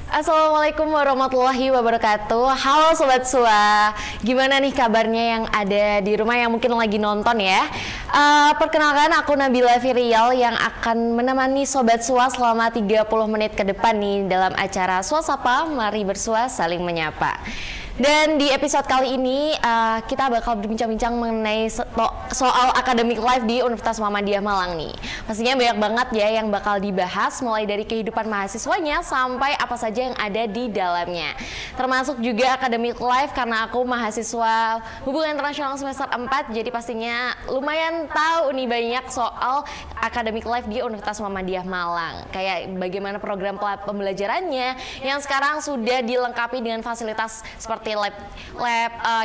Assalamualaikum warahmatullahi wabarakatuh. Halo Sobat Sua, gimana nih kabarnya yang ada di rumah yang mungkin lagi nonton ya? Perkenalkan aku Nabila Firial yang akan menemani Sobat Sua selama 30 menit ke depan nih dalam acara Sua Sapa, mari bersua saling menyapa. Dan di episode kali ini kita bakal berbincang-bincang mengenai soal academic life di Universitas Muhammadiyah Malang nih. Pastinya banyak banget ya yang bakal dibahas, mulai dari kehidupan mahasiswanya sampai apa saja yang ada di dalamnya. Termasuk juga academic life karena aku mahasiswa hubungan internasional semester 4, jadi pastinya lumayan tahu nih banyak soal academic life di Universitas Muhammadiyah Malang. Kayak bagaimana program pembelajarannya yang sekarang sudah dilengkapi dengan fasilitas seperti lab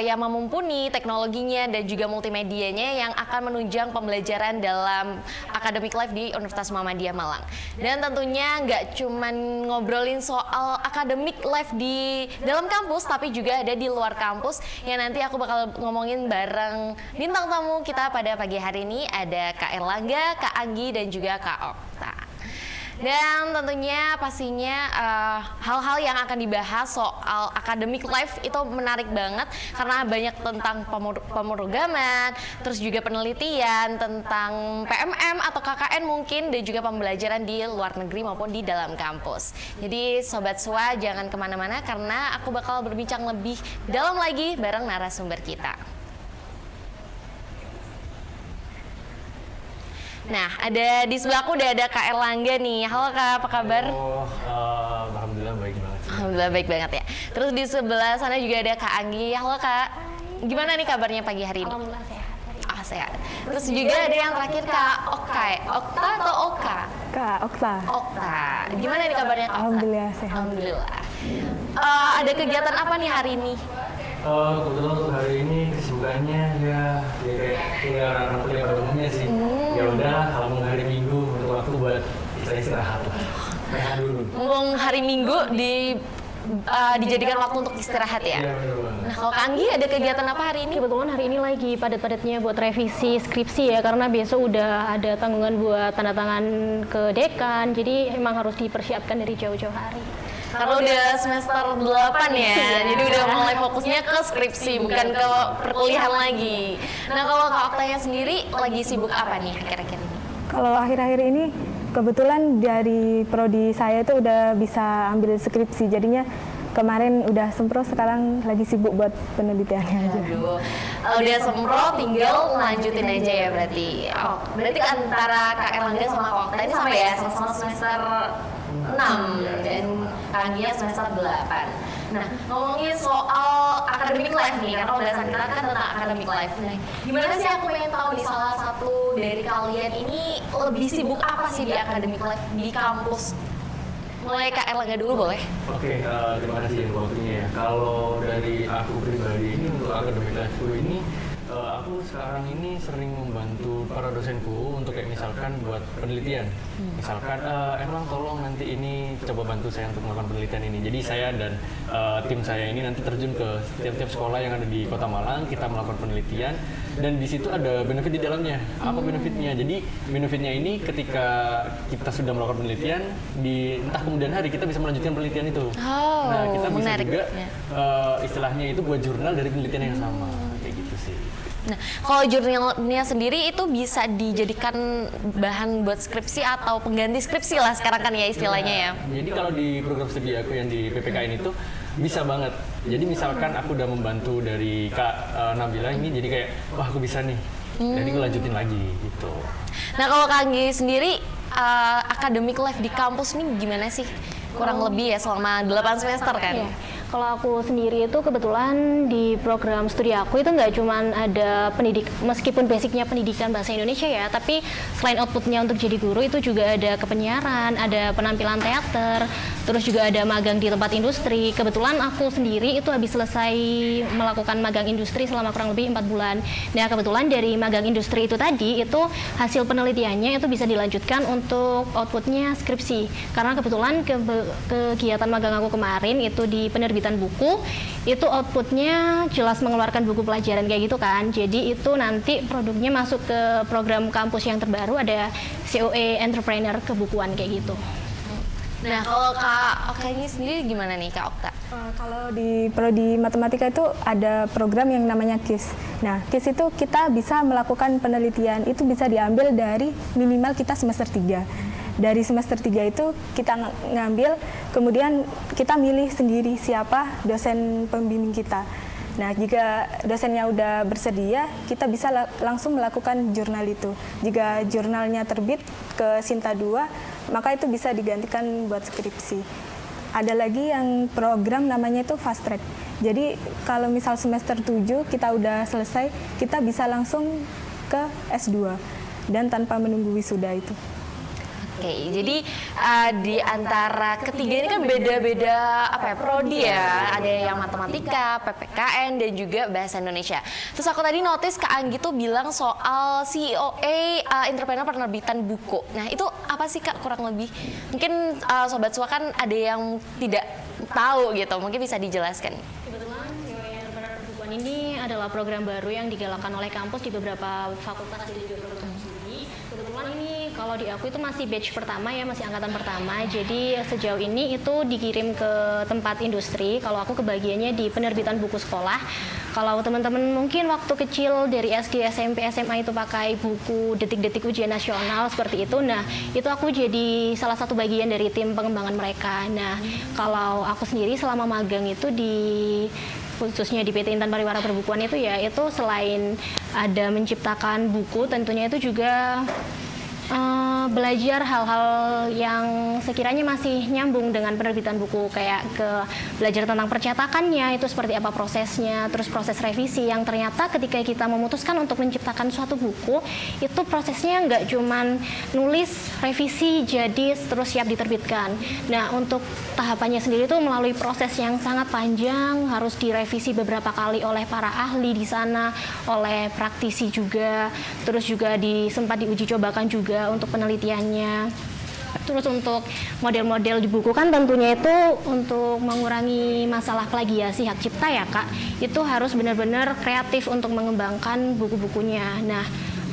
yang mumpuni, teknologinya dan juga multimedianya yang akan menunjang pembelajaran dalam academic life di Universitas Muhammadiyah Malang. Dan tentunya nggak cuman ngobrolin soal academic life di dalam kampus, tapi juga ada di luar kampus yang nanti aku bakal ngomongin bareng bintang tamu kita pada pagi hari ini. Ada Kak Erlangga, Kak Anggi dan juga Kak Okta. Dan tentunya pastinya hal-hal yang akan dibahas soal academic life itu menarik banget karena banyak tentang pemrograman, terus juga penelitian tentang PMM atau KKN mungkin, dan juga pembelajaran di luar negeri maupun di dalam kampus. Jadi Sobat Sua jangan kemana-mana karena aku bakal berbincang lebih dalam lagi bareng narasumber kita. Nah, ada di sebelah aku udah ada Kak Erlangga nih. Halo Kak, apa kabar? Alhamdulillah baik banget. Alhamdulillah baik banget ya. Terus di sebelah sana juga ada Kak Anggi. Halo Kak, gimana nih kabarnya pagi hari ini? Alhamdulillah sehat. Sehat. Terus juga ada yang terakhir Kak Okta. Okta atau Oka? Kak Okta. Okta. Gimana nih kabarnya Kak Okta? Alhamdulillah sehat. Alhamdulillah. Ada kegiatan apa nih hari ini? Kebetulan untuk hari ini kesibukannya ya kayak orang-orang kuliah pada umumnya sih. Ya udah, kalau hari Minggu untuk waktu buat istirahat lah. Rehat dulu. Mumpung hari Minggu dijadikan waktu untuk istirahat ya. Iya, benar banget. Nah, kalau Kak Anggi ada kegiatan apa hari ini? Kebetulan hari ini lagi padat-padatnya buat revisi skripsi ya, karena besok udah ada tanggungan buat tanda tangan ke dekan. Jadi emang harus dipersiapkan dari jauh-jauh hari. Karena udah semester 8 ya, jadi udah mulai fokusnya ke skripsi, bukan ke perkuliahan lagi. Nah, kalau Kak Oktanya sendiri lagi sibuk apa nih akhir-akhir ini? Kalau akhir-akhir ini kebetulan dari prodi saya itu udah bisa ambil skripsi, jadinya kemarin udah sempro, sekarang lagi sibuk buat penelitiannya aja. Aduh, udah sempro, tinggal lanjutin aja ya berarti. Oh, berarti antara Kak Erlangga sama Kak Okta ini sama ya, sama semester 6 dan Kak Anggia semester 8. Nah, ngomongin soal academic life nih, karena pembahasan kita kan tentang academic life. Nah, gimana sih, aku pengen tahu nih, salah satu dari kalian ini lebih sibuk apa sih di academic life di kampus? Mulai Kak Erlangga dulu boleh? Oke, terima kasih untuk waktunya ya. Kalau dari aku pribadi ini untuk academic life ini, aku sekarang ini sering membantu para dosenku untuk kayak misalkan buat penelitian. Misalkan, Erlang tolong nanti ini coba bantu saya untuk melakukan penelitian ini. Jadi saya dan tim saya ini nanti terjun ke setiap sekolah yang ada di Kota Malang, kita melakukan penelitian. Dan di situ ada benefit di dalamnya. Apa benefitnya? Jadi benefitnya ini ketika kita sudah melakukan penelitian, di entah kemudian hari kita bisa melanjutkan penelitian itu. Nah, kita bisa menarik juga ya. Istilahnya itu buat jurnal dari penelitian yang sama. Kayak gitu sih. Nah, kalau jurnalnya sendiri itu bisa dijadikan bahan buat skripsi atau pengganti skripsi lah sekarang kan ya istilahnya ya. Jadi kalau di program studi aku yang di PPKN itu bisa banget. Jadi misalkan aku udah membantu dari Kak Nabila ini, jadi kayak wah aku bisa nih. Jadi aku lanjutin lagi gitu. Nah, kalau Kak Anggi sendiri academic life di kampus nih gimana sih? Kurang lebih ya selama 8 semester kan? Iya. Kalau aku sendiri itu kebetulan di program studi aku itu nggak cuman ada meskipun basicnya pendidikan bahasa Indonesia ya, tapi selain outputnya untuk jadi guru itu juga ada kepenyiaran, ada penampilan teater, terus juga ada magang di tempat industri. Kebetulan aku sendiri itu habis selesai melakukan magang industri selama kurang lebih 4 bulan. Nah, kebetulan dari magang industri itu tadi, itu hasil penelitiannya itu bisa dilanjutkan untuk outputnya skripsi. Karena kebetulan kegiatan magang aku kemarin itu di penerbitan buku, itu outputnya jelas mengeluarkan buku pelajaran kayak gitu kan. Jadi itu nanti produknya masuk ke program kampus yang terbaru, ada COE Entrepreneur Kebukuan kayak gitu. Nah, kalau Kak Okta ini sendiri gimana nih Kak Okta? Kalau di prodi matematika itu ada program yang namanya KIS. Nah, KIS itu kita bisa melakukan penelitian, itu bisa diambil dari minimal kita semester 3. Dari semester 3 itu kita ngambil, kemudian kita milih sendiri siapa dosen pembimbing kita. Nah, jika dosennya udah bersedia, kita bisa langsung melakukan jurnal itu. Jika jurnalnya terbit ke Sinta 2, maka itu bisa digantikan buat skripsi. Ada lagi yang program namanya itu fast track. Jadi kalau misal semester 7 kita udah selesai, kita bisa langsung ke S2 dan tanpa menunggu wisuda itu. Oke, jadi di antara ketiga ini kan beda-beda prodi ya. Ada yang matematika, PPKN dan juga bahasa Indonesia. Terus aku tadi notice Kak Anggi tuh bilang soal COA entrepreneur penerbitan buku. Nah, itu apa sih Kak kurang lebih? Mungkin Sobat Sua kan ada yang tidak tahu gitu. Mungkin bisa dijelaskan. Kebetulan COA Entrepreneur Perbukuan ini adalah program baru yang digalakkan oleh kampus di beberapa fakultas dan juga program studi. Kebetulan ini kalau di aku itu masih batch pertama ya, masih angkatan pertama. Jadi sejauh ini itu dikirim ke tempat industri. Kalau aku kebagiannya di penerbitan buku sekolah. Kalau teman-teman mungkin waktu kecil dari SD, SMP, SMA itu pakai buku detik-detik ujian nasional seperti itu. Nah, itu aku jadi salah satu bagian dari tim pengembangan mereka. Nah, kalau aku sendiri selama magang itu khususnya di PT Intan Pariwara Perbukuan itu ya, itu selain ada menciptakan buku, tentunya itu juga belajar hal-hal yang sekiranya masih nyambung dengan penerbitan buku, kayak belajar tentang percetakannya, itu seperti apa prosesnya, terus proses revisi yang ternyata ketika kita memutuskan untuk menciptakan suatu buku, itu prosesnya nggak cuman nulis, revisi, jadi terus siap diterbitkan. Nah, untuk tahapannya sendiri itu melalui proses yang sangat panjang, harus direvisi beberapa kali oleh para ahli di sana, oleh praktisi juga, terus juga sempat diuji cobakan juga untuk penelitiannya. Terus untuk model-model di buku kan tentunya itu untuk mengurangi masalah plagiasi hak cipta ya Kak, itu harus benar-benar kreatif untuk mengembangkan buku-bukunya. Nah,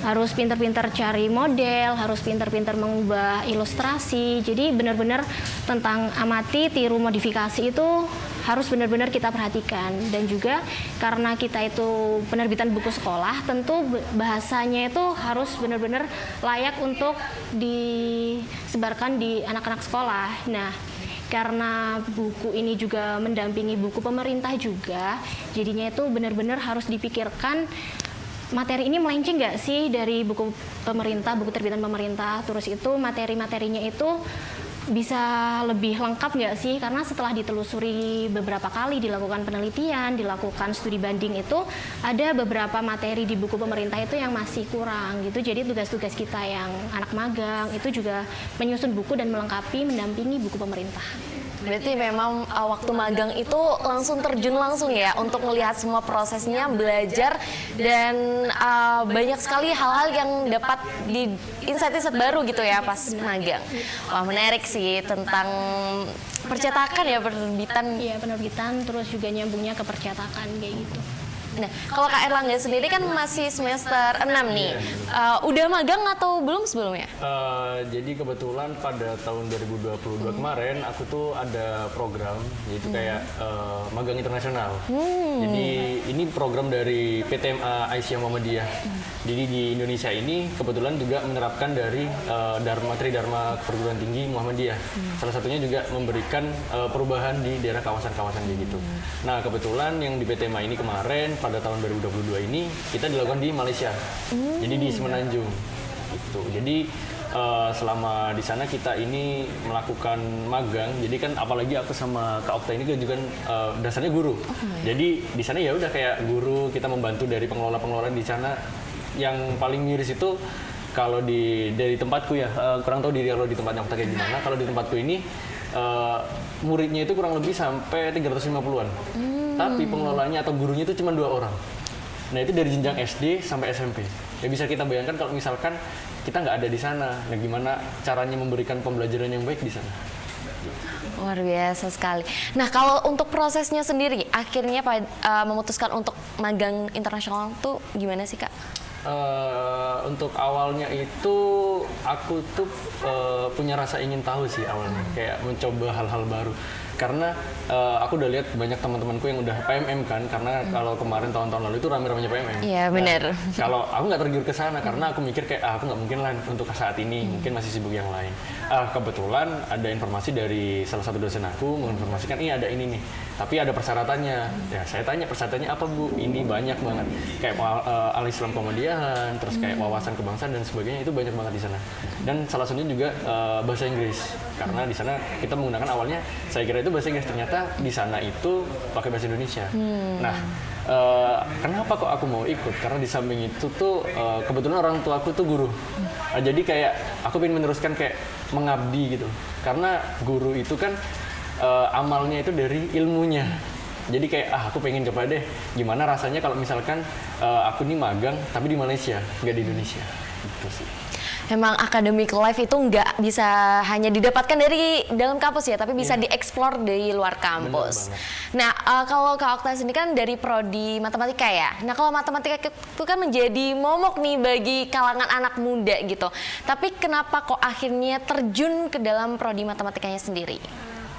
harus pinter-pinter cari model, harus pinter-pinter mengubah ilustrasi. Jadi benar-benar tentang amati, tiru, modifikasi itu harus benar-benar kita perhatikan. Dan juga karena kita itu penerbitan buku sekolah, tentu bahasanya itu harus benar-benar layak untuk disebarkan di anak-anak sekolah. Nah, karena buku ini juga mendampingi buku pemerintah juga, jadinya itu benar-benar harus dipikirkan materi ini melenceng nggak sih dari buku pemerintah, buku terbitan pemerintah, terus itu materi-materinya itu bisa lebih lengkap nggak sih, karena setelah ditelusuri beberapa kali, dilakukan penelitian, dilakukan studi banding, itu ada beberapa materi di buku pemerintah itu yang masih kurang gitu. Jadi tugas-tugas kita yang anak magang itu juga menyusun buku dan melengkapi, mendampingi buku pemerintah. Berarti memang waktu magang itu langsung terjun langsung ya untuk melihat semua prosesnya, belajar, dan banyak sekali hal-hal yang dapat di insight-insight baru gitu ya pas magang. Wah, menarik sih tentang percetakan ya, penerbitan. Iya, penerbitan, terus juga nyambungnya ke percetakan kayak gitu. Nah, kalau Kak Erlangga sendiri kan masih semester 6 nih. Udah magang atau belum sebelumnya? Jadi kebetulan pada tahun 2022 kemarin aku tuh ada program, yaitu kayak magang internasional. Jadi ini program dari PTMA Aisyah Muhammadiyah. Jadi di Indonesia ini kebetulan juga menerapkan dari Tridharma Perguruan Tinggi Muhammadiyah. Salah satunya juga memberikan perubahan di daerah kawasan-kawasan kayak gitu. Nah, kebetulan yang di PTMA ini kemarin pada tahun 2022 ini kita dilakukan di Malaysia. Jadi di Semenanjung. Gitu. Jadi selama di sana kita ini melakukan magang. Jadi kan apalagi aku sama Kak Okta ini juga dasarnya guru. Jadi di sana ya udah kayak guru, kita membantu dari pengelola-pengelola di sana. Yang paling miris itu kalau dari tempatku ya, kurang tahu kalau di tempatnya Okta kayak gimana. Kalau di tempatku ini muridnya itu kurang lebih sampai 350-an. Tapi pengelolanya atau gurunya itu cuma 2 orang. Nah, itu dari jenjang SD sampai SMP. Ya bisa kita bayangkan kalau misalkan kita nggak ada di sana, nah gimana caranya memberikan pembelajaran yang baik di sana. Luar biasa sekali. Nah, kalau untuk prosesnya sendiri, akhirnya memutuskan untuk magang internasional tuh gimana sih Kak? Untuk awalnya itu aku tuh punya rasa ingin tahu sih awalnya, kayak mencoba hal-hal baru. Karena aku udah lihat banyak teman-temanku yang udah PMM kan, karena kalau kemarin tahun-tahun lalu itu rame-ramenya PMM. Iya, benar. Kalau aku nggak tergiur ke sana karena aku mikir kayak aku nggak mungkin lah untuk saat ini, mungkin masih sibuk yang lain. Kebetulan ada informasi dari salah satu dosen aku menginformasikan ada ini nih, tapi ada persyaratannya. Ya saya tanya persyaratannya apa Bu? Ini banyak banget, kayak al-Islam Komediahan, terus kayak wawasan kebangsaan dan sebagainya, itu banyak banget di sana. Dan salah satunya juga bahasa Inggris, karena di sana kita menggunakan awalnya saya kira itu bahasa Inggris, ternyata di sana itu pakai bahasa Indonesia. Nah, kenapa kok aku mau ikut? Karena di samping itu tuh kebetulan orang tua aku tuh guru. Jadi kayak aku pengen meneruskan kayak mengabdi gitu. Karena guru itu kan amalnya itu dari ilmunya. Jadi kayak aku pengen coba deh gimana rasanya kalau misalkan aku nih magang tapi di Malaysia, nggak di Indonesia. Gitu sih. Memang academic life itu nggak bisa hanya didapatkan dari dalam kampus ya, tapi bisa dieksplor dari luar kampus. Nah, kalau Kak Okta sendiri kan dari prodi matematika ya. Nah, kalau matematika itu kan menjadi momok nih bagi kalangan anak muda gitu. Tapi kenapa kok akhirnya terjun ke dalam prodi matematikanya sendiri?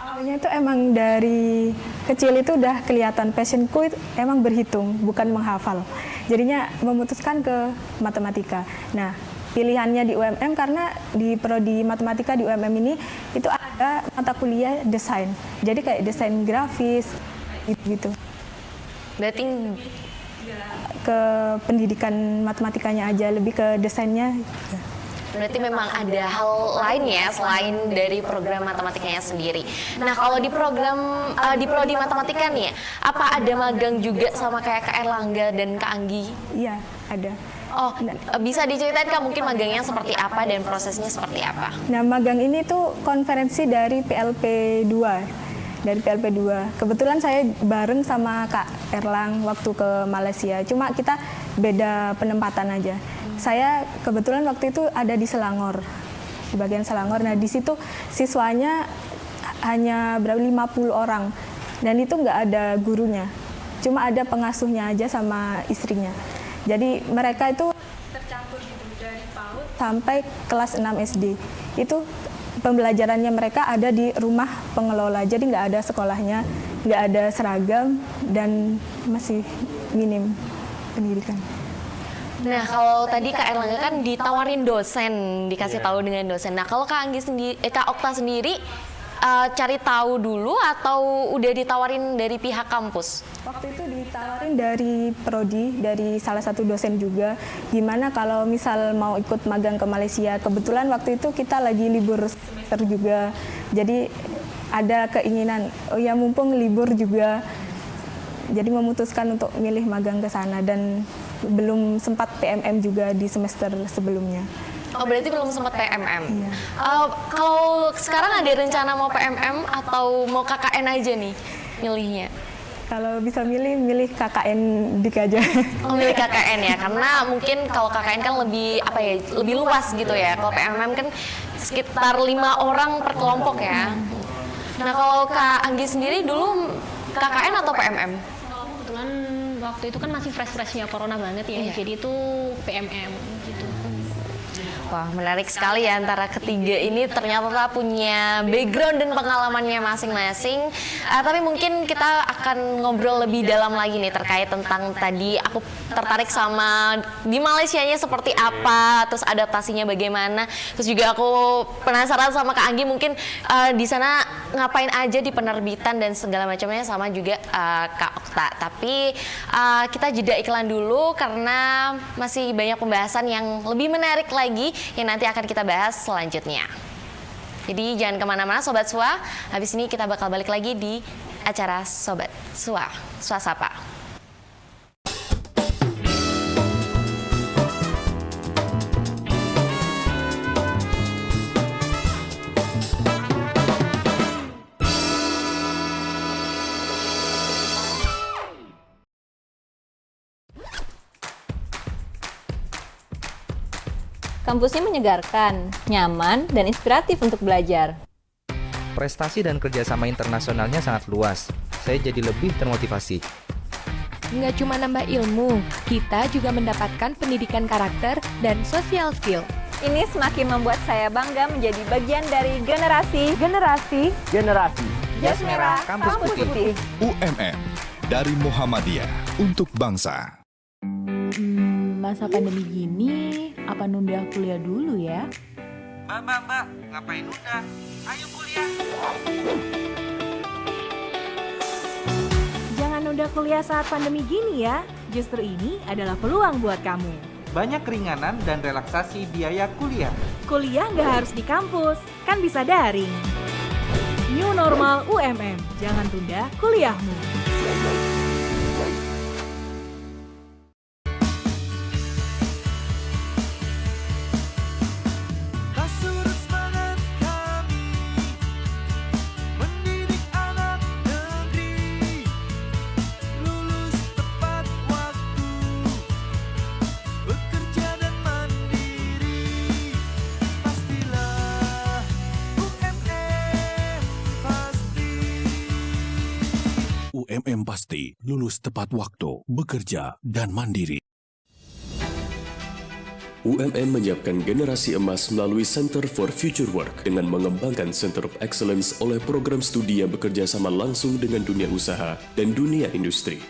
Awalnya itu emang dari kecil itu udah kelihatan passionku itu emang berhitung, bukan menghafal. Jadinya memutuskan ke matematika. Nah, pilihannya di UMM karena di prodi matematika di UMM ini itu ada mata kuliah desain. Jadi kayak desain grafis gitu. Berarti Ke pendidikan matematikanya aja, lebih ke desainnya. Berarti memang ada hal lain ya selain dari program matematikanya sendiri. Nah, kalau di program di prodi matematika nih, apa ada magang juga sama kayak Kak Erlangga dan Kak Anggi? Iya, ada. Oh, bisa diceritain Kak mungkin magangnya seperti apa dan prosesnya seperti apa? Nah, magang ini tuh konferensi dari PLP 2. Dari PLP 2. Kebetulan saya bareng sama Kak Erlang waktu ke Malaysia. Cuma kita beda penempatan aja. Saya kebetulan waktu itu ada di Selangor. Di bagian Selangor. Nah, di situ siswanya hanya berapa 50 orang. Dan itu nggak ada gurunya. Cuma ada pengasuhnya aja sama istrinya. Jadi mereka itu tercampur gitu dari PAUD sampai kelas 6 SD. Itu pembelajarannya mereka ada di rumah pengelola. Jadi nggak ada sekolahnya, nggak ada seragam, dan masih minim pendidikan. Nah, kalau tadi Kak Erlangga kan ditawarin dosen, dikasih tahu dengan dosen. Nah, kalau Kak Anggi sendiri, Kak Okta sendiri cari tahu dulu atau udah ditawarin dari pihak kampus? Waktu itu ditawarin dari prodi, dari salah satu dosen juga, gimana kalau misal mau ikut magang ke Malaysia. Kebetulan waktu itu kita lagi libur semester juga, jadi ada keinginan, oh ya mumpung libur juga, jadi memutuskan untuk milih magang ke sana, dan belum sempat PMM juga di semester sebelumnya. Oh, berarti belum sempat PMM. Iya. Kalau sekarang ada rencana mau PMM atau mau KKN aja nih milihnya? Kalau bisa milih KKN dik aja. Oh, milih KKN ya, karena mungkin kalau KKN kan lebih apa ya, lebih luas gitu ya. Kalau PMM kan sekitar 5 orang per kelompok ya. Nah, kalau Kak Anggi sendiri dulu KKN atau PMM? Kebetulan waktu itu kan masih fresh-freshnya corona banget ya, jadi itu PMM gitu. Wah, menarik sekali ya antara ketiga ini, ternyata punya background dan pengalamannya masing-masing. Tapi mungkin kita akan ngobrol lebih dalam lagi nih terkait tentang tadi aku tertarik sama di Malaysianya seperti apa, terus adaptasinya bagaimana. Terus juga aku penasaran sama Kak Anggi mungkin di sana ngapain aja di penerbitan dan segala macamnya, sama juga Kak Okta. Tapi kita jeda iklan dulu karena masih banyak pembahasan yang lebih menarik lagi yang nanti akan kita bahas selanjutnya. Jadi jangan kemana-mana Sobat SUA, habis ini kita bakal balik lagi di acara Sobat SUA, Swasapa. Kampusnya menyegarkan, nyaman, dan inspiratif untuk belajar. Prestasi dan kerjasama internasionalnya sangat luas. Saya jadi lebih termotivasi. nggak cuma nambah ilmu, kita juga mendapatkan pendidikan karakter dan social skill. Ini semakin membuat saya bangga menjadi bagian dari generasi Jas Merah Kampus Putih. UMM dari Muhammadiyah untuk bangsa. Masa pandemi gini, apa nunda kuliah dulu ya? Mbak, ngapain nunda? Ayo kuliah. Jangan nunda kuliah saat pandemi gini ya. Justru ini adalah peluang buat kamu. Banyak keringanan dan relaksasi biaya kuliah. Kuliah nggak harus di kampus, kan bisa daring. New Normal UMM, jangan tunda kuliahmu. UMM pasti lulus tepat waktu, bekerja, dan mandiri. UMM menyiapkan generasi emas melalui Center for Future Work dengan mengembangkan Center of Excellence oleh program studi yang bekerja sama langsung dengan dunia usaha dan dunia industri.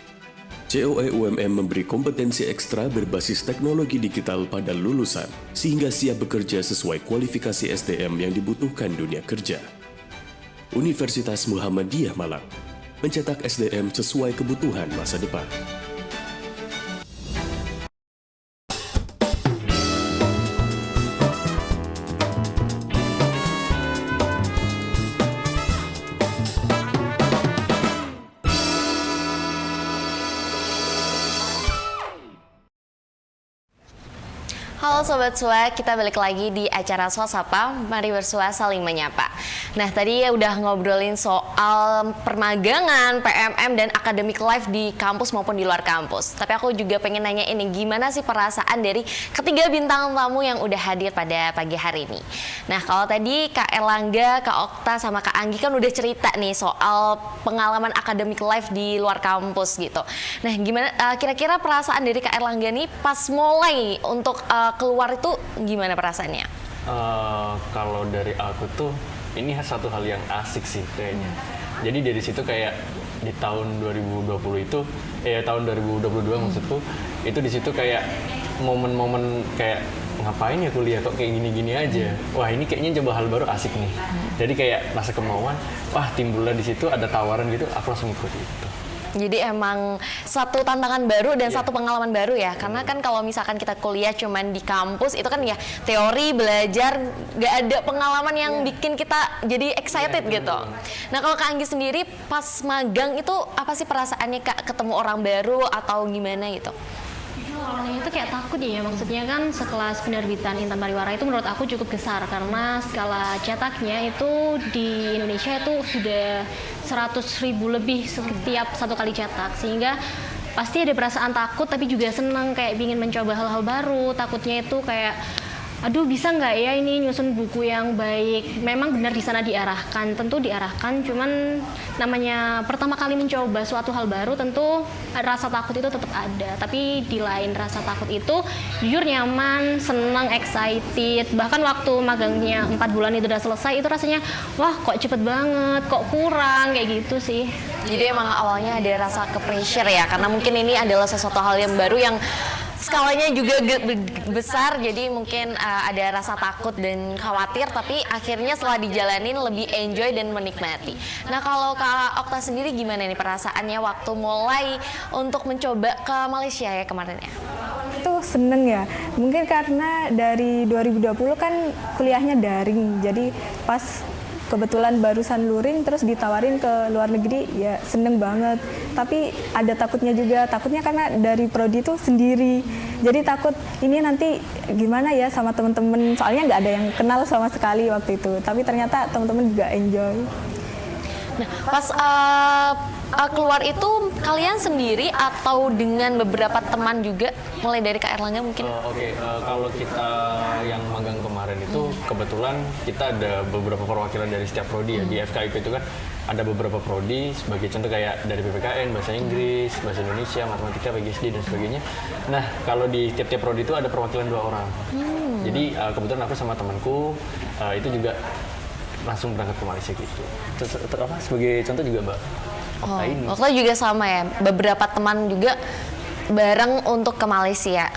COE UMM memberi kompetensi ekstra berbasis teknologi digital pada lulusan, sehingga siap bekerja sesuai kualifikasi SDM yang dibutuhkan dunia kerja. Universitas Muhammadiyah Malang mencetak SDM sesuai kebutuhan masa depan. Halo Sobat Sua, kita balik lagi di acara Swasapa, mari bersua saling menyapa. Nah tadi ya udah ngobrolin soal permagangan, PMM, dan academic life di kampus maupun di luar kampus. Tapi aku juga pengen nanya ini, gimana sih perasaan dari ketiga bintang tamu yang udah hadir pada pagi hari ini. Nah kalau tadi Kak Erlangga, Kak Okta, sama Kak Anggi kan udah cerita nih soal pengalaman academic life di luar kampus gitu. Nah gimana kira-kira perasaan dari Kak Erlangga nih pas mulai untuk keluar itu gimana perasaannya? Kalau dari aku tuh ini satu hal yang asik sih kayaknya. Jadi dari situ kayak di tahun 2020 itu, tahun 2022 maksudku, itu di situ kayak momen-momen kayak ngapain ya kuliah kok kayak gini-gini aja. Wah ini kayaknya coba hal baru asik nih. Jadi kayak rasa kemauan, wah timbullah di situ ada tawaran gitu, aku langsung ikut itu. Jadi emang satu tantangan baru dan satu pengalaman baru ya. Karena kan kalau misalkan kita kuliah cuman di kampus itu kan ya teori, belajar, gak ada pengalaman yang bikin kita jadi excited gitu. Nah kalau Kak Anggi sendiri pas magang itu apa sih perasaannya Kak, ketemu orang baru atau gimana gitu? Awalnya itu kayak takut ya, maksudnya kan sekelas penerbitan Intan Pariwara itu menurut aku cukup besar karena skala cetaknya itu di Indonesia itu sudah 100.000 lebih setiap satu kali cetak, sehingga pasti ada perasaan takut tapi juga senang kayak ingin mencoba hal-hal baru. Takutnya itu kayak aduh bisa nggak ya ini nyusun buku yang baik. Memang benar di sana diarahkan, tentu diarahkan, cuman namanya pertama kali mencoba suatu hal baru tentu rasa takut itu tetap ada. Tapi di lain rasa takut itu jujur nyaman, senang, excited. Bahkan waktu magangnya 4 bulan itu udah selesai itu rasanya wah kok cepet banget, kok kurang kayak gitu sih. Jadi emang awalnya ada rasa ke-pressure ya, karena mungkin ini adalah sesuatu hal yang baru yang skalanya juga besar, jadi mungkin ada rasa takut dan khawatir, tapi akhirnya setelah dijalanin lebih enjoy dan menikmati. Nah kalau Kak Okta sendiri gimana nih perasaannya waktu mulai untuk mencoba ke Malaysia ya kemarin ya? Itu seneng ya, mungkin karena dari 2020 kan kuliahnya daring, jadi pas kebetulan barusan luring terus ditawarin ke luar negeri ya seneng banget. Tapi ada takutnya juga, takutnya karena dari prodi itu sendiri, jadi takut ini nanti gimana ya sama temen-temen, soalnya nggak ada yang kenal sama sekali waktu itu, tapi ternyata temen-temen juga enjoy. Nah pas keluar itu kalian sendiri atau dengan beberapa teman juga, mulai dari Kak Erlangga mungkin? Kalau kita yang magang kemarin itu kebetulan kita ada beberapa perwakilan dari setiap prodi ya. Di FKIP itu kan ada beberapa prodi sebagai contoh kayak dari PPKN, bahasa Inggris, bahasa Indonesia, matematika, PGSD dan sebagainya. Nah, kalau di tiap-tiap prodi itu ada perwakilan 2 orang. Jadi kebetulan aku sama temanku itu juga langsung berangkat ke Malaysia gitu. Sebagai contoh juga Mbak. Waktu juga sama ya, beberapa teman juga bareng untuk ke Malaysia.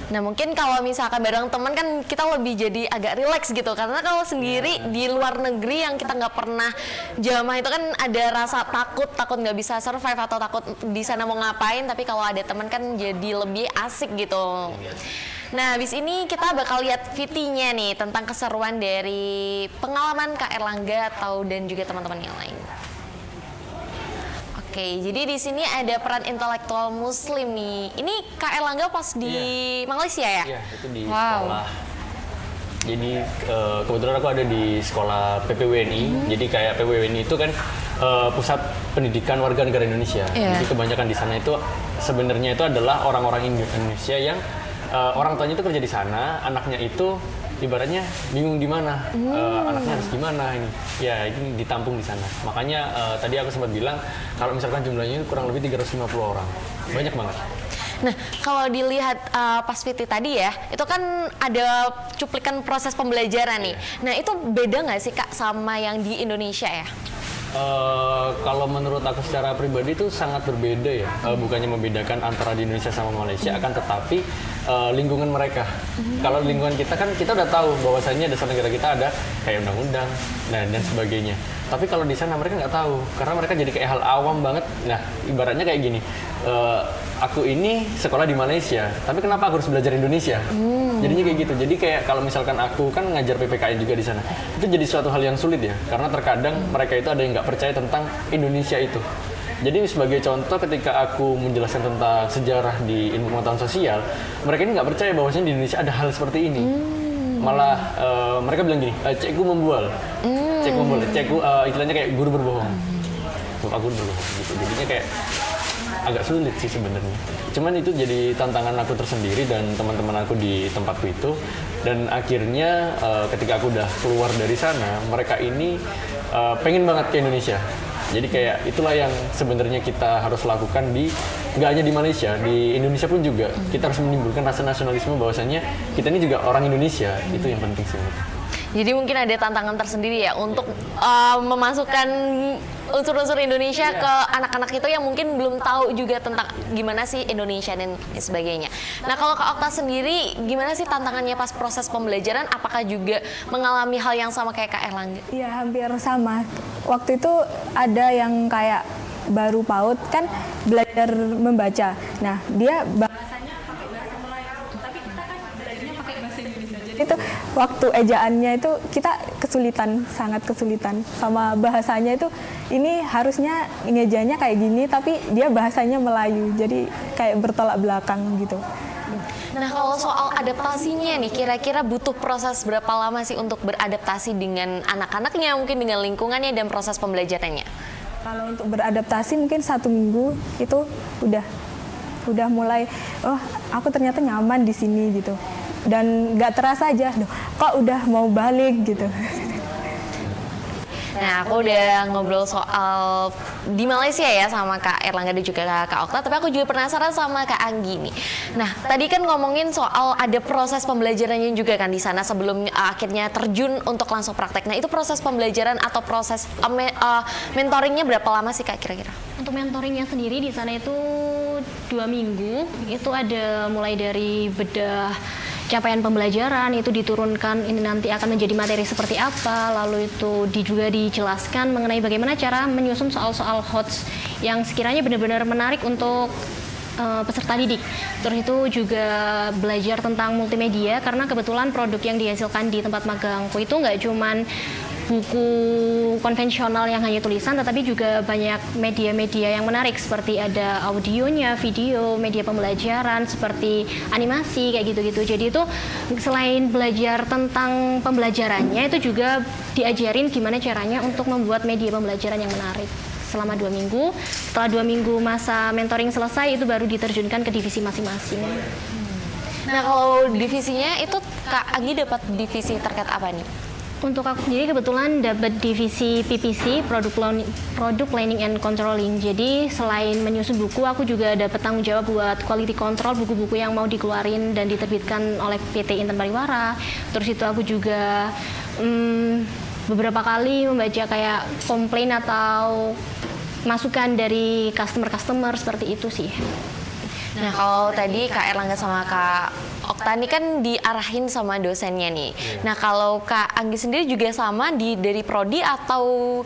Nah mungkin kalau misalkan bareng teman kan kita lebih jadi agak rileks gitu, karena kalau sendiri di luar negeri yang kita nggak pernah jamah itu kan ada rasa takut nggak bisa survive atau takut di sana mau ngapain, tapi kalau ada teman kan jadi lebih asik gitu. Nah habis ini kita bakal lihat VT-nya nih tentang keseruan dari pengalaman Kak Erlangga dan juga teman-teman yang lain. Oke, jadi di sini ada peran intelektual muslim nih. Ini Kak Erlangga pas di Malaysia ya? Iya, itu di sekolah. Jadi kebetulan aku ada di sekolah PPWNI. Jadi kayak PPWNI itu kan pusat pendidikan warga negara Indonesia. Jadi kebanyakan di sana itu sebenarnya itu adalah orang-orang Indonesia yang orang tuanya itu kerja di sana, anaknya itu ibaratnya bingung di mana, anaknya harus gimana ini. Ya, ini ditampung di sana. Makanya tadi aku sempat bilang kalau misalkan jumlahnya kurang lebih 350 orang. Banyak banget. Nah, kalau dilihat pas VT tadi ya, itu kan ada cuplikan proses pembelajaran nih. Nah, itu beda nggak sih Kak sama yang di Indonesia ya? Kalau menurut aku secara pribadi itu sangat berbeda ya. Bukannya membedakan antara di Indonesia sama Malaysia, akan tetapi lingkungan mereka. Kalau lingkungan kita kan kita udah tahu bahwasannya dasar negara kita ada kayak undang-undang dan sebagainya. Tapi kalau di sana mereka nggak tahu, karena mereka jadi kayak hal awam banget. Nah, ibaratnya kayak gini. Aku ini sekolah di Malaysia, tapi kenapa aku harus belajar Indonesia? Jadinya kayak gitu. Jadi kayak kalau misalkan aku kan ngajar PPKN juga di sana, itu jadi suatu hal yang sulit ya, karena terkadang mereka itu ada yang nggak percaya tentang Indonesia itu. Jadi sebagai contoh ketika aku menjelaskan tentang sejarah di ilmu pengetahuan sosial, mereka ini nggak percaya bahwasanya di Indonesia ada hal seperti ini. Malah mereka bilang gini, cekku membual, cekku istilahnya kayak guru berbohong. Bapak guru berbohong gitu. Jadinya kayak agak sulit sih sebenarnya. Cuman itu jadi tantangan aku tersendiri dan teman-teman aku di tempatku itu. Dan akhirnya ketika aku udah keluar dari sana, mereka ini pengen banget ke Indonesia. Jadi kayak itulah yang sebenarnya kita harus lakukan nggak hanya di Malaysia, di Indonesia pun juga. Kita harus menimbulkan rasa nasionalisme bahwasannya kita ini juga orang Indonesia. Itu yang penting sih. Jadi mungkin ada tantangan tersendiri ya untuk memasukkan unsur-unsur Indonesia ke anak-anak itu yang mungkin belum tahu juga tentang gimana sih Indonesia dan sebagainya. Nah kalau Kak Okta sendiri gimana sih tantangannya pas proses pembelajaran? Apakah juga mengalami hal yang sama kayak Kak Erlangga? Iya hampir sama. Waktu itu ada yang kayak baru PAUD kan belajar membaca. Nah dia bahasanya pakai bahasa Melayu, tapi kita kan belajarnya pakai bahasa Indonesia. Jadi itu waktu ejaannya itu kita sangat kesulitan sama bahasanya itu. Ini harusnya ngejanya kayak gini, tapi dia bahasanya Melayu, jadi kayak bertolak belakang gitu. Nah kalau soal adaptasinya nih, kira-kira butuh proses berapa lama sih untuk beradaptasi dengan anak-anaknya, mungkin dengan lingkungannya dan proses pembelajarannya? Kalau untuk beradaptasi mungkin 1 minggu itu udah mulai, oh aku ternyata nyaman di sini gitu. Dan nggak terasa aja, kok udah mau balik gitu. Nah, aku udah ngobrol soal di Malaysia ya sama Kak Erlangga dan juga Kak Okta, tapi aku juga penasaran sama Kak Anggi nih. Nah, tadi kan ngomongin soal ada proses pembelajarannya juga kan di sana sebelum akhirnya terjun untuk langsung praktek. Nah, itu proses pembelajaran atau proses mentoringnya berapa lama sih Kak kira-kira? Untuk mentoringnya sendiri di sana itu 2 minggu. Itu ada mulai dari bedah capaian pembelajaran, itu diturunkan ini nanti akan menjadi materi seperti apa, lalu itu juga dijelaskan mengenai bagaimana cara menyusun soal-soal HOTS yang sekiranya benar-benar menarik untuk peserta didik. Terus itu juga belajar tentang multimedia, karena kebetulan produk yang dihasilkan di tempat magangku itu nggak cuman buku konvensional yang hanya tulisan, tetapi juga banyak media-media yang menarik seperti ada audionya, video, media pembelajaran seperti animasi kayak gitu-gitu. Jadi itu selain belajar tentang pembelajarannya, itu juga diajarin gimana caranya untuk membuat media pembelajaran yang menarik selama 2 minggu. Setelah 2 minggu masa mentoring selesai, itu baru diterjunkan ke divisi masing-masing. Nah kalau divisinya itu Kak Anggi dapat divisi terkait apa nih? Untuk aku sendiri kebetulan dapat divisi PPC, Product Planning and Controlling. Jadi selain menyusun buku, aku juga dapat tanggung jawab buat quality control buku-buku yang mau dikeluarin dan diterbitkan oleh PT Intan Pariwara. Terus itu aku juga beberapa kali membaca kayak komplain atau masukan dari customer seperti itu sih. Nah, kalau tadi Kak Erlangga sama Kak Okta ini kan diarahin sama dosennya nih. Nah, kalau Kak Anggi sendiri juga sama dari prodi atau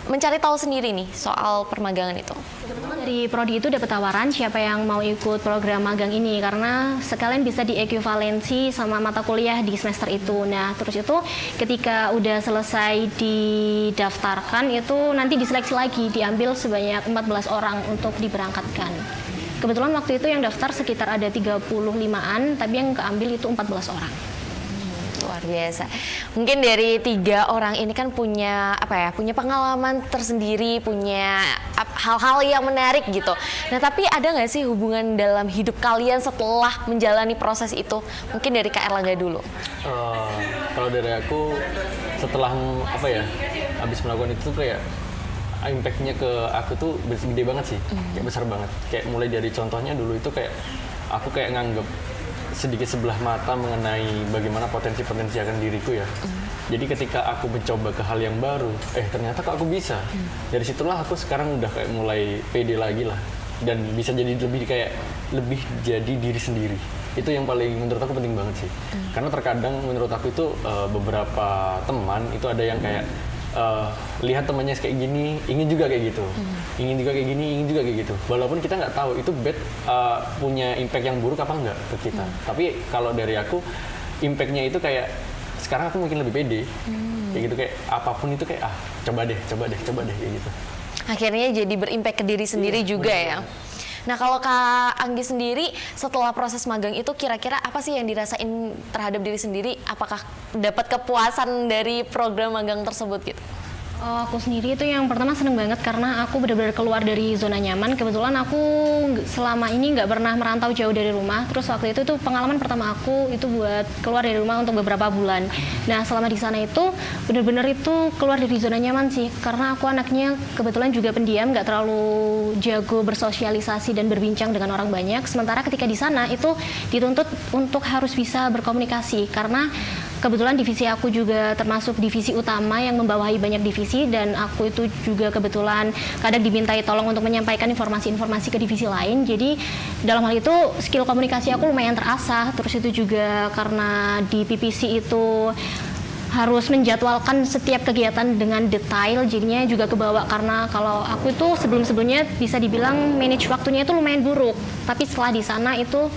mencari tahu sendiri nih soal permagangan itu? Kebetulan dari prodi itu dapat tawaran siapa yang mau ikut program magang ini karena sekalian bisa diekuivalensi sama mata kuliah di semester itu. Nah, terus itu ketika udah selesai didaftarkan itu nanti diseleksi lagi, diambil sebanyak 14 orang untuk diberangkatkan. Kebetulan waktu itu yang daftar sekitar ada 35-an, tapi yang keambil itu 14 orang. Luar biasa. Mungkin dari 3 orang ini kan punya punya pengalaman tersendiri, punya hal-hal yang menarik gitu. Nah, tapi ada nggak sih hubungan dalam hidup kalian setelah menjalani proses itu? Mungkin dari Kak Erlangga dulu. Kalau dari aku setelah habis melakukan itu kayak impact-nya ke aku tuh gede banget sih, kayak besar banget. Kayak mulai dari contohnya dulu itu kayak aku kayak nganggep sedikit sebelah mata mengenai bagaimana potensi-potensi akan diriku ya. Jadi ketika aku mencoba ke hal yang baru, ternyata kok aku bisa. Dari situlah aku sekarang udah kayak mulai pede lagi lah dan bisa jadi lebih jadi diri sendiri. Itu yang paling menurut aku penting banget sih. Karena terkadang menurut aku itu beberapa teman itu ada yang kayak lihat temannya kayak gini, ingin juga kayak gitu, ingin juga kayak gini, ingin juga kayak gitu. Walaupun kita nggak tahu itu punya impact yang buruk apa enggak ke kita. Tapi kalau dari aku, impactnya itu kayak sekarang aku mungkin lebih pede, kayak gitu, kayak apapun itu kayak coba deh kayak gitu. Akhirnya jadi berimpact ke diri sendiri juga ya. Nah, kalau Kak Anggi sendiri setelah proses magang itu kira-kira apa sih yang dirasain terhadap diri sendiri? Apakah dapat kepuasan dari program magang tersebut gitu? Aku sendiri itu yang pertama seneng banget karena aku benar-benar keluar dari zona nyaman. Kebetulan aku selama ini nggak pernah merantau jauh dari rumah. Terus waktu itu tuh pengalaman pertama aku itu buat keluar dari rumah untuk beberapa bulan. Nah, selama di sana itu benar-benar itu keluar dari zona nyaman sih. Karena aku anaknya kebetulan juga pendiam, nggak terlalu jago bersosialisasi dan berbincang dengan orang banyak. Sementara ketika di sana itu dituntut untuk harus bisa berkomunikasi karena kebetulan divisi aku juga termasuk divisi utama yang membawahi banyak divisi dan aku itu juga kebetulan kadang dimintai tolong untuk menyampaikan informasi-informasi ke divisi lain. Jadi dalam hal itu skill komunikasi aku lumayan terasah. Terus itu juga karena di PPC itu harus menjadwalkan setiap kegiatan dengan detail, jadinya juga kebawa karena kalau aku itu sebelum-sebelumnya bisa dibilang manage waktunya itu lumayan buruk. Tapi setelah di sana itu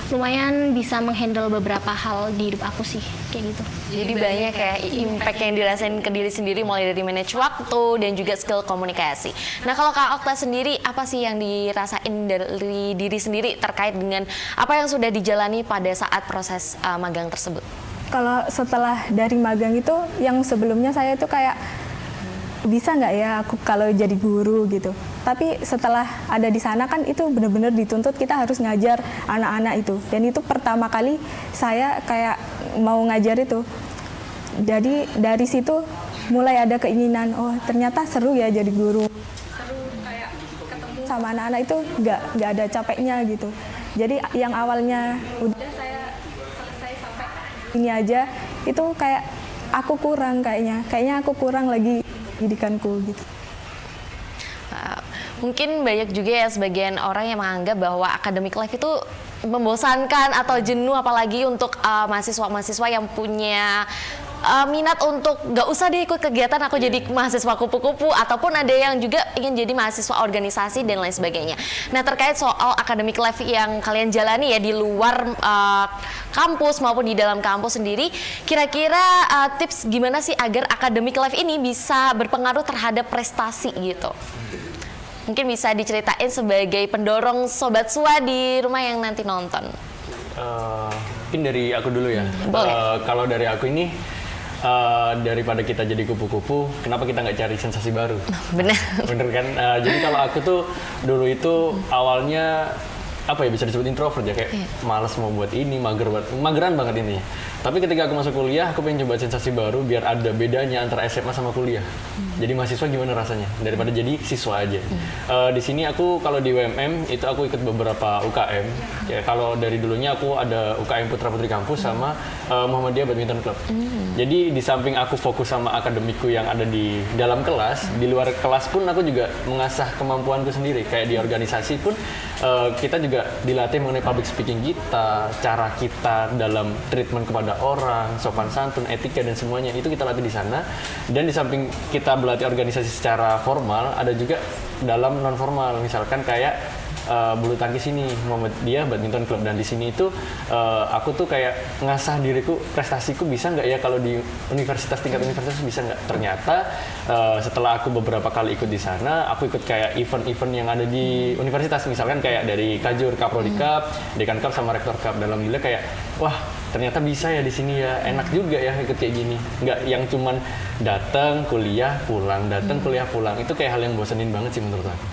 lumayan bisa menghandle beberapa hal di hidup aku sih, kayak gitu. Jadi banyak kayak impact yang dirasain ke diri sendiri mulai dari manage waktu dan juga skill komunikasi. Nah, kalau Kak Okta sendiri apa sih yang dirasain dari diri sendiri terkait dengan apa yang sudah dijalani pada saat proses magang tersebut? Kalau setelah dari magang itu yang sebelumnya saya itu kayak bisa nggak ya aku kalau jadi guru gitu. Tapi setelah ada di sana kan itu benar-benar dituntut kita harus ngajar anak-anak itu. Dan itu pertama kali saya kayak mau ngajar itu. Jadi dari situ mulai ada keinginan, ternyata seru ya jadi guru. Seru kayak ketemu sama anak-anak itu nggak ada capeknya gitu. Jadi yang awalnya udah saya selesai sampai ini aja, itu kayak aku kurang kayaknya aku kurang lagi pendidikanku gitu. Mungkin banyak juga ya sebagian orang yang menganggap bahwa academic life itu membosankan atau jenuh, apalagi untuk mahasiswa-mahasiswa yang punya minat untuk nggak usah deh ikut kegiatan, aku jadi mahasiswa kupu-kupu, ataupun ada yang juga ingin jadi mahasiswa organisasi dan lain sebagainya. Nah, terkait soal academic life yang kalian jalani ya di luar kampus maupun di dalam kampus sendiri, kira-kira tips gimana sih agar academic life ini bisa berpengaruh terhadap prestasi gitu? Mungkin bisa diceritain sebagai pendorong Sobat SUA di rumah yang nanti nonton. Mungkin dari aku dulu ya. Kalau dari aku ini, daripada kita jadi kupu-kupu, kenapa kita nggak cari sensasi baru? Bener. Bener kan? Jadi kalau aku tuh dulu itu awalnya apa ya, bisa disebut introvert ya, kayak malas mau buat ini, mageran banget intinya. Tapi ketika aku masuk kuliah, aku pengen coba sensasi baru biar ada bedanya antara SMA sama kuliah. Jadi mahasiswa gimana rasanya daripada jadi siswa aja. Di sini aku kalau di UMM itu aku ikut beberapa UKM. Ya kalau dari dulunya aku ada UKM Putra Putri Kampus sama Muhammadiyah Badminton Club. Jadi di samping aku fokus sama akademiku yang ada di dalam kelas, di luar kelas pun aku juga mengasah kemampuanku sendiri. Kayak di organisasi pun kita juga dilatih mengenai public speaking kita, cara kita dalam treatment kepada orang, sopan santun, etika dan semuanya itu kita latih di sana. Dan di samping kita berlatih organisasi secara formal, ada juga dalam non formal, misalkan kayak bulu tangkis ini Muhammadiyah Badminton Club, dan di sini itu aku tuh kayak ngasah diriku, prestasiku bisa nggak ya kalau di universitas, tingkat universitas bisa nggak. Ternyata setelah aku beberapa kali ikut di sana, aku ikut kayak event-event yang ada di universitas, misalkan kayak dari Kajur, Kaprodi Cup, Dekan Cup sama Rektor Cup. Dalam gila kayak wah ternyata bisa ya di sini ya, enak juga ya ikut kayak gini, nggak yang cuman datang kuliah pulang, datang kuliah pulang. Itu kayak hal yang bosenin banget sih menurut aku.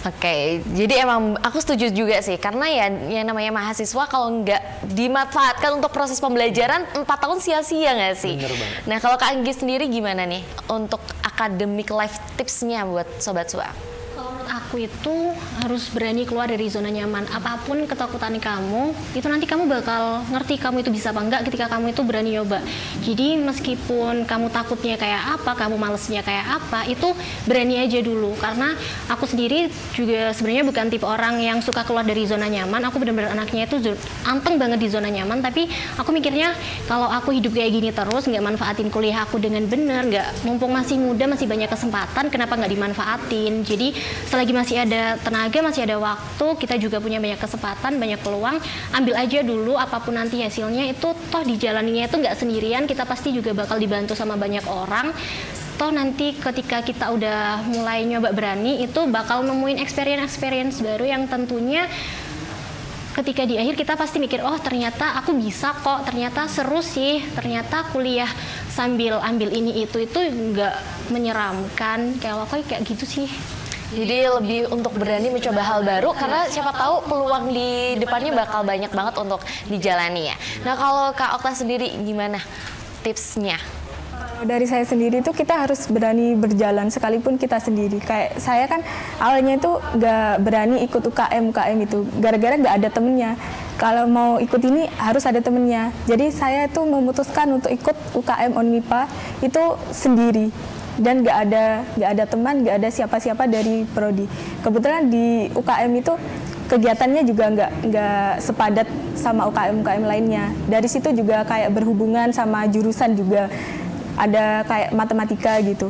Oke, jadi emang aku setuju juga sih, karena ya yang namanya mahasiswa kalau nggak dimanfaatkan untuk proses pembelajaran 4 tahun sia-sia nggak sih? Bener banget. Nah kalau Kak Anggi sendiri gimana nih untuk academic life tipsnya buat Sobat SUA? Kalau menurut aku itu harus berani keluar dari zona nyaman. Apapun ketakutan kamu, itu nanti kamu bakal ngerti kamu itu bisa apa enggak ketika kamu itu berani nyoba. Jadi meskipun kamu takutnya kayak apa, kamu malesnya kayak apa, itu berani aja dulu. Karena aku sendiri juga sebenarnya bukan tipe orang yang suka keluar dari zona nyaman. Aku benar-benar anaknya itu anteng banget di zona nyaman. Tapi aku mikirnya kalau aku hidup kayak gini terus, nggak manfaatin kuliah aku dengan benar, mumpung masih muda, masih banyak kesempatan, kenapa nggak dimanfaatin? Jadi selagi masih ada tenaga, masih ada waktu, kita juga punya banyak kesempatan, banyak peluang, ambil aja dulu. Apapun nanti hasilnya itu toh dijalaninya itu nggak sendirian, kita pasti juga bakal dibantu sama banyak orang. Toh nanti ketika kita udah mulai nyoba berani, itu bakal nemuin experience baru yang tentunya ketika di akhir kita pasti mikir, oh ternyata aku bisa kok, ternyata seru sih, ternyata kuliah sambil ambil ini itu nggak menyeramkan, kayak gitu sih. Jadi lebih untuk berani mencoba hal baru, karena siapa tahu peluang di depannya bakal banyak banget untuk dijalani ya. Nah kalau Kak Okta sendiri gimana tipsnya? Dari saya sendiri itu kita harus berani berjalan sekalipun kita sendiri. Kayak saya kan awalnya itu nggak berani ikut UKM itu gara-gara nggak ada temennya. Kalau mau ikut ini harus ada temennya. Jadi saya tuh memutuskan untuk ikut UKM Unmipa itu sendiri. Dan nggak ada teman, nggak ada siapa-siapa dari prodi. Kebetulan di UKM itu kegiatannya juga nggak sepadat sama UKM lainnya. Dari situ juga kayak berhubungan sama jurusan juga, ada kayak matematika gitu.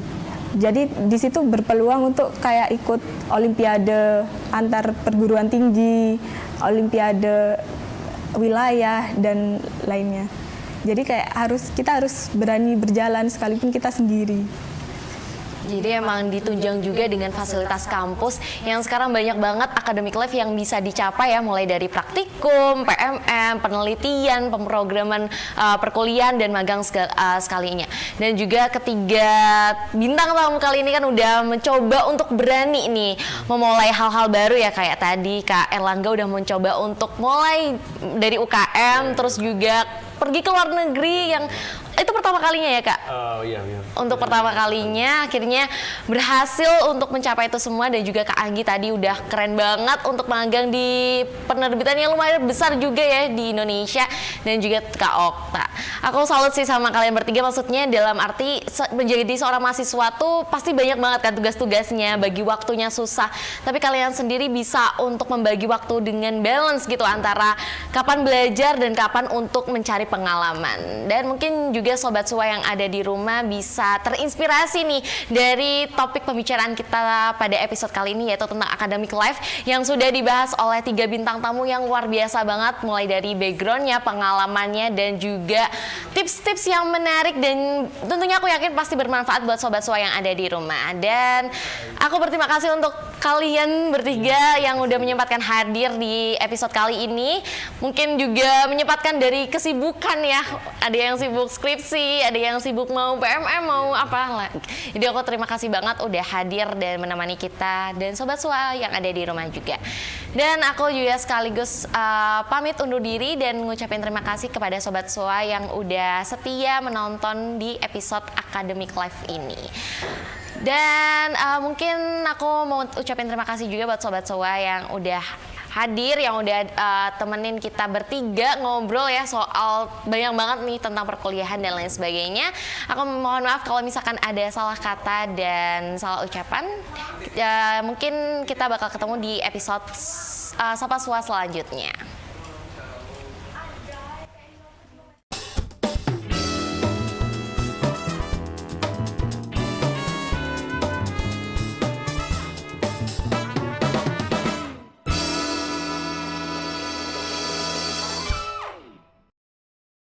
Jadi di situ berpeluang untuk kayak ikut olimpiade antar perguruan tinggi, olimpiade wilayah dan lainnya. Jadi kayak kita harus berani berjalan sekalipun kita sendiri. Jadi emang ditunjang juga dengan fasilitas kampus yang sekarang banyak banget academic life yang bisa dicapai ya, mulai dari praktikum, PMM, penelitian, pemrograman perkuliahan dan magang sekalinya. Dan juga ketiga bintang tamu kali ini kan udah mencoba untuk berani nih memulai hal-hal baru ya, kayak tadi Kak Erlangga udah mencoba untuk mulai dari UKM, terus juga pergi ke luar negeri yang itu pertama kalinya ya Kak? Iya. Untuk pertama kalinya akhirnya berhasil untuk mencapai itu semua. Dan juga Kak Anggi tadi udah keren banget untuk magang di penerbitan yang lumayan besar juga ya di Indonesia. Dan juga Kak Okta, aku salut sih sama kalian bertiga, maksudnya dalam arti menjadi seorang mahasiswa tuh pasti banyak banget kan tugas-tugasnya, bagi waktunya susah, tapi kalian sendiri bisa untuk membagi waktu dengan balance gitu antara kapan belajar dan kapan untuk mencari pengalaman. Dan mungkin juga Sobat SUA yang ada di rumah bisa terinspirasi nih dari topik pembicaraan kita pada episode kali ini, yaitu tentang academic life yang sudah dibahas oleh 3 bintang tamu yang luar biasa banget, mulai dari backgroundnya, pengalamannya, dan juga tips-tips yang menarik dan tentunya aku yakin pasti bermanfaat buat Sobat SUA yang ada di rumah. Dan aku berterima kasih untuk kalian bertiga yang udah menyempatkan hadir di episode kali ini. Mungkin juga menyempatkan dari kesibukan ya. Ada yang sibuk skripsi, ada yang sibuk mau PMM, mau apa lah. Jadi aku terima kasih banget udah hadir dan menemani kita dan Sobat Sua yang ada di rumah juga. Dan aku juga sekaligus pamit undur diri dan ngucapin terima kasih kepada Sobat Sua yang udah setia menonton di episode Academic Life ini. Dan mungkin aku mau ucapin terima kasih juga buat Sobat Soa yang udah hadir, yang udah temenin kita bertiga ngobrol ya soal banyak banget nih tentang perkuliahan dan lain sebagainya. Aku mohon maaf kalau misalkan ada salah kata dan salah ucapan. Mungkin kita bakal ketemu di episode Sapa Sua selanjutnya.